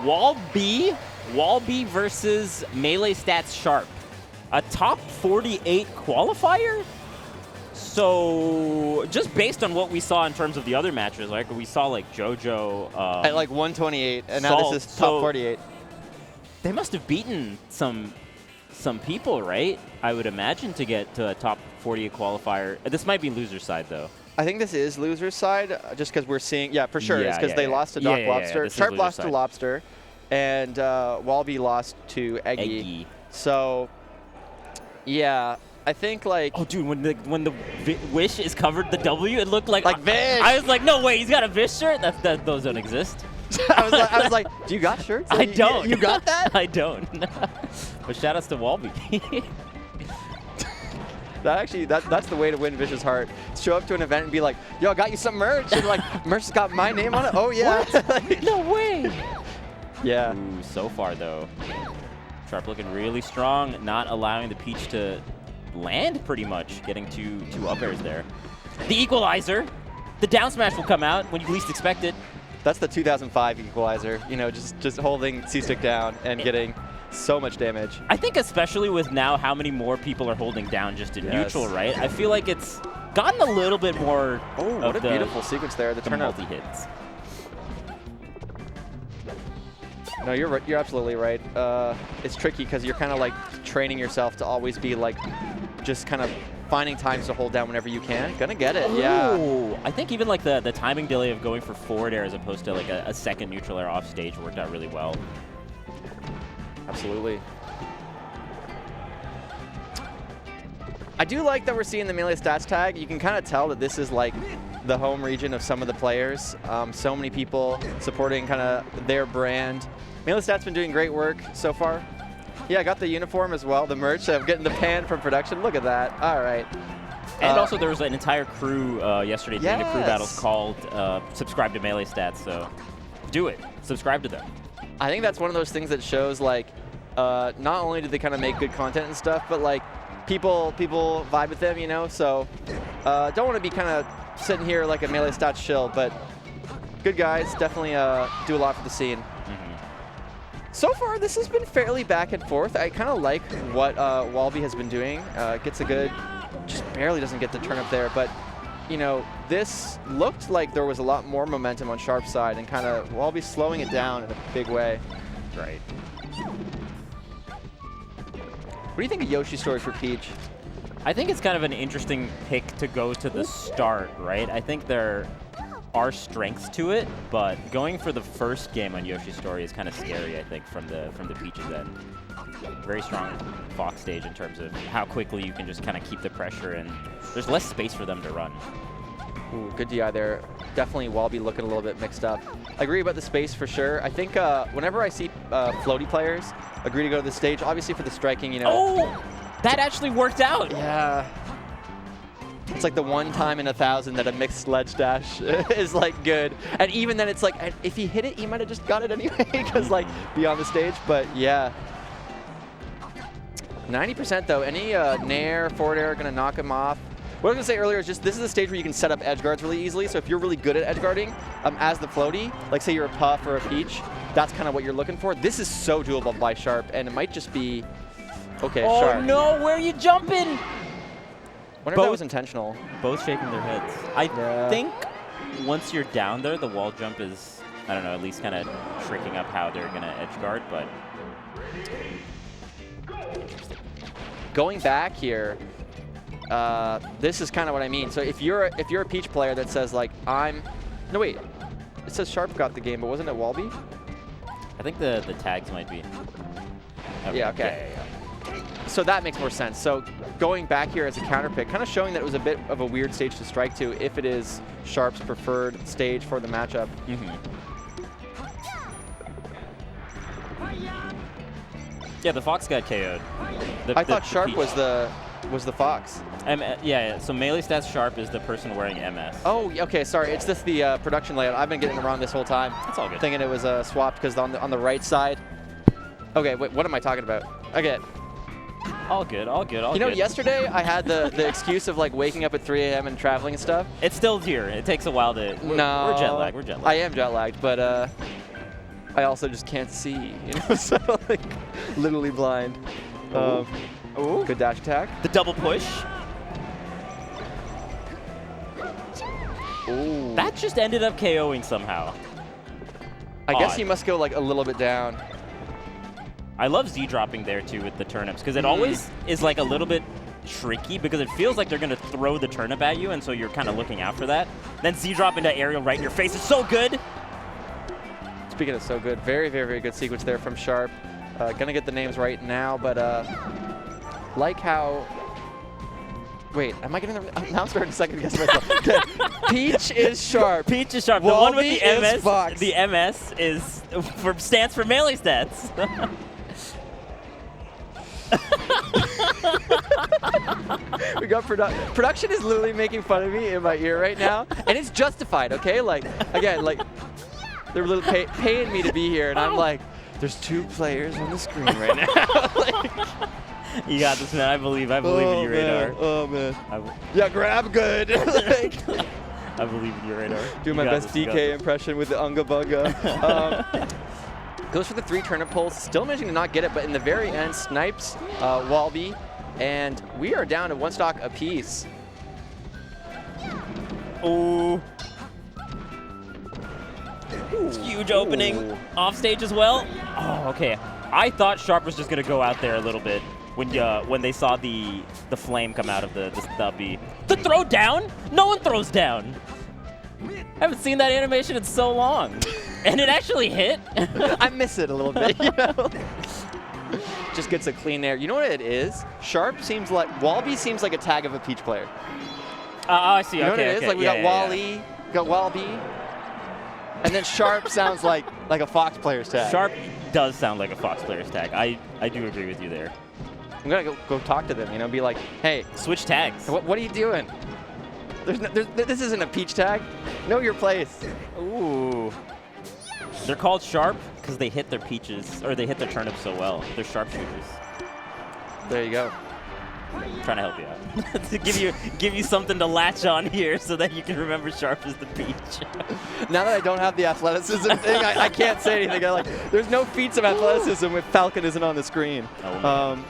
Walby versus Melee Stats Sharp. A top 48 qualifier? So, just based on what we saw in terms of the other matches, like we saw like JoJo at like 128, and now this is top 48. They must have beaten some people, right? I would imagine to get to a top 48 qualifier. This might be loser side though. I think this is loser's side, just because we're seeing, yeah, for sure, it's because they lost to Doc Lobster. Sharp lost to Lobster, and Walby lost to Eggy. So, yeah, I think like. Oh, dude, when the Wish is covered the W, it looked like Vish. I was like, no way, he's got a Vish shirt. Those don't exist. I was like, do you got shirts? I don't. You got that? I don't. But shout outs to Walby. That's the way to win Vish's heart. Show up to an event and be like, yo, I got you some merch. And like, merch has got my name on it. Oh, yeah. Like, no way. Yeah. Ooh, so far, though. Sharp looking really strong, not allowing the Peach to land pretty much, getting two up airs there. The equalizer. The down smash will come out when you least expect it. That's the 2005 equalizer. You know, just holding C-stick down and getting so much damage. I think especially with now how many more people are holding down just in neutral, right? I feel like it's gotten a little bit more. Oh, what a beautiful sequence there. The multi-hits. No, you're absolutely right. It's tricky because you're kind of like training yourself to always be like just kind of finding times to hold down whenever you can. Gonna get it, yeah. I think even like the timing delay of going for forward air as opposed to like a second neutral air off stage worked out really well. Absolutely. I do like that we're seeing the Melee Stats tag. You can kind of tell that this is like the home region of some of the players. So many people supporting kind of their brand. Melee Stats been doing great work so far. Yeah, I got the uniform as well, the merch. I'm getting the pan from production. Look at that. All right. And also there was an entire crew yesterday doing the crew battles called Subscribe to Melee Stats. So do it. Subscribe to them. I think that's one of those things that shows like not only do they kind of make good content and stuff, but like people vibe with them, you know. So don't want to be kind of sitting here like a Melee Stats shill, but good guys, definitely do a lot for the scene. So far, this has been fairly back and forth. I kind of like what Walby has been doing. Gets a good, just barely doesn't get the turn up there, but you know, this looked like there was a lot more momentum on Sharp's side and kind of Walby slowing it down in a big way. Right. What do you think of Yoshi's story for Peach? I think it's kind of an interesting pick to go to the start, right? I think there are strengths to it, but going for the first game on Yoshi's story is kind of scary, I think, from the Peach's end. Very strong Fox stage in terms of how quickly you can just kind of keep the pressure, and there's less space for them to run. Ooh, good DI there. Definitely Walby looking a little bit mixed up. I agree about the space for sure. I think whenever I see floaty players agree to go to the stage, obviously for the striking, you know. Oh, that actually worked out. Yeah. It's like the one time in 1,000 that a mixed ledge dash is like good. And even then it's like, if he hit it, he might have just got it anyway because like beyond the stage, but yeah. 90% though, any nair, forward air gonna knock him off. What I was gonna say earlier is just this is a stage where you can set up edge guards really easily. So if you're really good at edge guarding as the floaty, like say you're a Puff or a Peach, that's kind of what you're looking for. This is so doable by Sharp, and it might just be, okay, Sharp. Oh no, where are you jumping? Wonder if that was intentional. Both shaking their heads. I think once you're down there, the wall jump is, I don't know, at least kind of tricking up how they're gonna edge guard, but. Going back here, this is kind of what I mean. So if you're a Peach player that says like no wait, it says Sharp got the game, but wasn't it Walby? I think the tags might be. Okay. Yeah, okay. Yeah. So that makes more sense. So going back here as a counter pick, kind of showing that it was a bit of a weird stage to strike to if it is Sharp's preferred stage for the matchup. Yeah, the Fox got KO'd. I thought Sharp was the Fox. Yeah, so Melee Stats Sharp is the person wearing MS. Oh, okay, sorry. It's just the production layout. I've been getting it wrong this whole time. That's all good. Thinking it was swapped because on the right side. Okay, wait, what am I talking about? Okay. All good, all good, all good. You know, yesterday I had the excuse of like waking up at 3 a.m. and traveling and stuff. It's still here. It takes a while to. We're jet lagged. We're jet lagged. I am jet lagged, but I also just can't see, you know, so like literally blind. Ooh. Good dash attack. The double push. Ooh. That just ended up KOing somehow. I guess Odd. he must go like a little bit down. I love Z dropping there too with the turnips because it always is like a little bit tricky because it feels like they're going to throw the turnip at you, and so you're kind of looking out for that. Then Z drop into aerial right in your face is so good. Speaking of so good, very, very, very good sequence there from Sharp. Gonna get the names right now, but like how. Wait, am I getting the? Now I'm starting to second guess myself. Okay. Peach is Sharp. Peach is Sharp. The one with the Walby MS. is Fox. The MS is stands for melee stats. We got production is literally making fun of me in my ear right now, and it's justified. Okay, like again, like they're literally paying me to be here, and I'm like, there's 2 players on the screen right now. Like, You got this, man. I believe in your radar. Oh man. Yeah, grab good. Like, I believe in your radar. do my best DK impression with the Unga Bunga. Goes for the 3 turnip pulls, still managing to not get it, but in the very end, snipes Walby, and we are down to 1 stock apiece. Ooh. Huge opening. Off stage as well. Oh, okay. I thought Sharp was just going to go out there a little bit when they saw the flame come out of the stubby. The throw down? No one throws down. I haven't seen that animation in so long. And it actually hit. I miss it a little bit, you know? Just gets a clean air. You know what it is? Sharp seems like, Walby seems like a tag of a Peach player. Oh, I see. You know Okay, what it is? okay. Like we got Wally, got Walby, and then Sharp sounds like a Fox player's tag. Sharp does sound like a Fox player's tag. I do agree with you there. I'm gonna go talk to them, you know, be like, hey, Switch tags. what are you doing? This isn't a Peach tag. Know your place. Ooh. They're called Sharp because they hit their peaches, or they hit their turnips so well. They're sharpshooters. There you go. I'm trying to help you out. To give you something to latch on here so that you can remember Sharp as the peach. Now that I don't have the athleticism thing, I can't say anything. There's no feats of athleticism if Falcon isn't on the screen. Oh,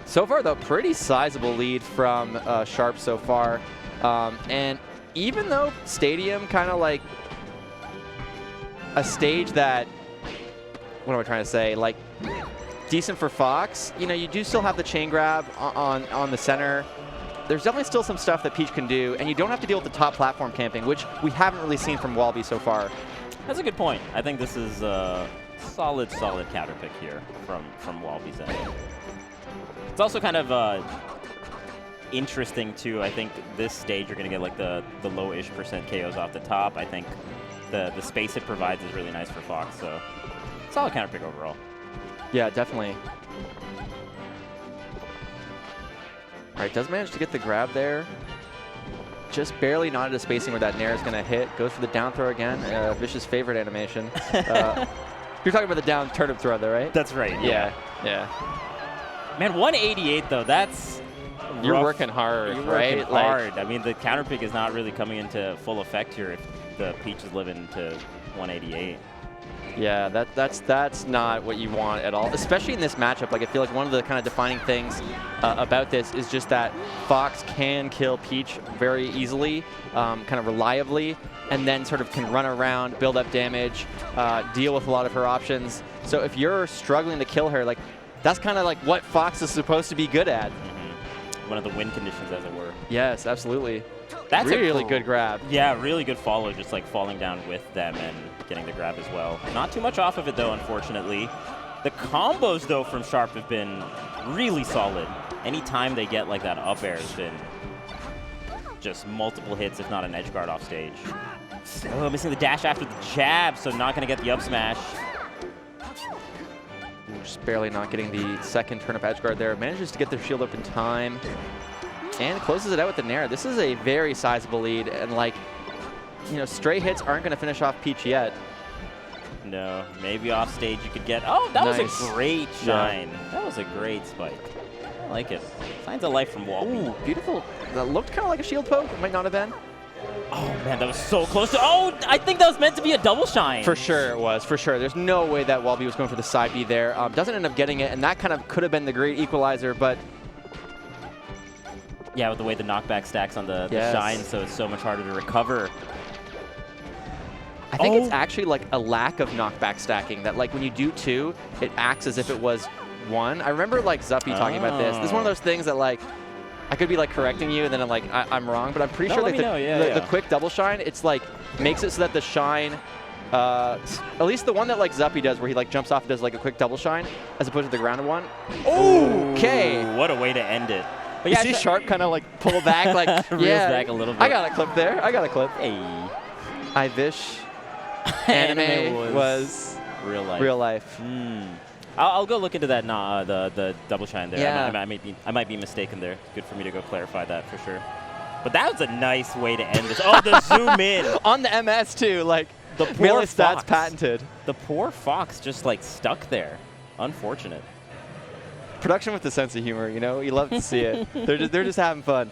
so far, though, pretty sizable lead from Sharp so far. And even though Stadium kind of like a stage that, what am I trying to say, like decent for Fox, you know, you do still have the chain grab on the center. There's definitely still some stuff that Peach can do, and you don't have to deal with the top platform camping, which we haven't really seen from Walby so far. That's a good point. I think this is a solid counter pick here from Walby's end. It's also kind of interesting too. I think this stage you're going to get like the low-ish % KOs off the top. I think the space it provides is really nice for Fox, so solid counter pick overall. Yeah, definitely. All right, does manage to get the grab there. Just barely not at a spacing where that Nair is going to hit. Goes for the down throw again. Vicious favorite animation. You're talking about the down turnip throw though, right? That's right. Yeah. Man, 188 though. That's You're rough. working hard, You're right? working hard. I mean, the counter pick is not really coming into full effect here if the Peach is living to 188. Yeah, that's not what you want at all, especially in this matchup. Like, I feel like one of the kind of defining things about this is just that Fox can kill Peach very easily, kind of reliably, and then sort of can run around, build up damage, deal with a lot of her options. So if you're struggling to kill her, like, that's kind of like what Fox is supposed to be good at. Mm-hmm. One of the win conditions, as it were. Yes, absolutely. That's really good grab. Yeah, really good follow, just like falling down with them and getting the grab as well. Not too much off of it, though, unfortunately. The combos, though, from Sharp have been really solid. Anytime they get like that up air has been just multiple hits, if not an edge guard off stage. Oh, missing the dash after the jab, so not going to get the up smash. Just barely not getting the second turnip edge guard there. Manages to get their shield up in time. And closes it out with the Nair. This is a very sizable lead, and like, you know, stray hits aren't going to finish off Peach yet. No, maybe off stage you could get. Oh, that was a great shine. Yeah. That was a great spike. I like it. Signs of life from Walby. Ooh, beautiful. That looked kind of like a shield poke. It might not have been. Oh, man, that was so close to... Oh, I think that was meant to be a double shine. For sure it was, for sure. There's no way that Walby was going for the side B there. Doesn't end up getting it, and that kind of could have been the great equalizer, but... Yeah, with the way the knockback stacks on the shine, so it's so much harder to recover. I think it's actually like a lack of knockback stacking, that like when you do 2, it acts as if it was 1. I remember like Zuppy talking about this. This is one of those things that like, I could be like correcting you, and then I'm like, I'm wrong, but I'm pretty sure like the quick double shine, it's like, makes it so that the shine, at least the one that like Zuppy does, where he like jumps off and does like a quick double shine, as opposed to the grounded one. Okay. What a way to end it. But you see Sharp kind of like pull back, like, reels back a little bit. I got a clip there. I got a clip. Hey. I wish anime was real life. Real life. I'll go look into that. The double shine there. Yeah. I might be mistaken there. Good for me to go clarify that for sure. But that was a nice way to end this. Oh, the zoom in on the MS too. Like the poor Fox. Stats patented. The poor Fox just like stuck there. Unfortunate. Production with the sense of humor, you know, you love to see it. They're just having fun.